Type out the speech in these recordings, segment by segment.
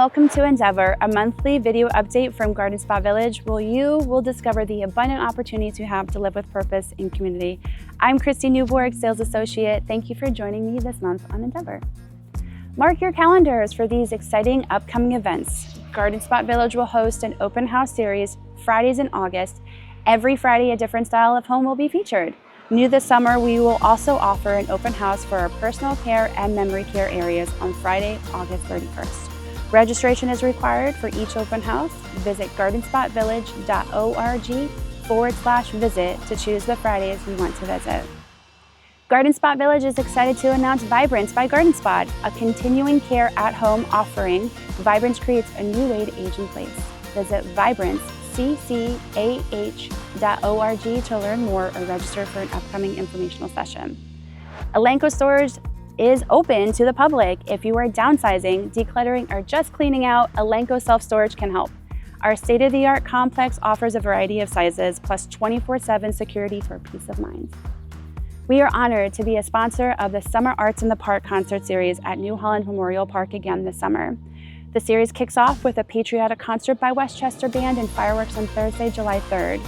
welcome to Endeavor, a monthly video update from Garden Spot Village where you will discover the abundant opportunities you have to live with purpose in community. I'm Kristy Newborg, Sales Associate. Thank you for joining me this month on Endeavor. Mark your calendars for these exciting upcoming events. Garden Spot Village will host an open house series Fridays in August. Every Friday, a different style of home will be featured. New this summer, we will also offer an open house for our personal care and memory care areas on Friday, August 31st. Registration is required for each open house. Visit gardenspotvillage.org/visit to choose the Fridays you want to visit. Garden Spot Village is excited to announce Vibrance by Garden Spot, a continuing care at-home offering. Vibrance creates a new way to age in place. Visit vibranceccah.org to learn more or register for an upcoming informational session. Elanco Storage is open to the public. If you are downsizing, decluttering, or just cleaning out, Elanco Self-Storage can help. Our state-of-the-art complex offers a variety of sizes, plus 24/7 security for peace of mind. We are honored to be a sponsor of the Summer Arts in the Park concert series at New Holland Memorial Park again this summer. The series kicks off with a patriotic concert by Westchester Band and fireworks on Thursday, July 3rd.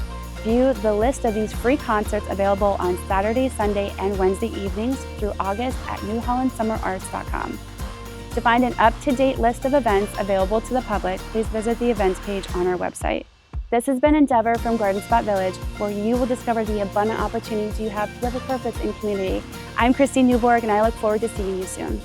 View the list of these free concerts available on Saturday, Sunday, and Wednesday evenings through August at newhollandsummerarts.com. To find an up-to-date list of events available to the public, please visit the events page on our website. This has been Endeavor from Garden Spot Village, where you will discover the abundant opportunities you have to live with purpose in community. I'm Kristy Newborg, and I look forward to seeing you soon.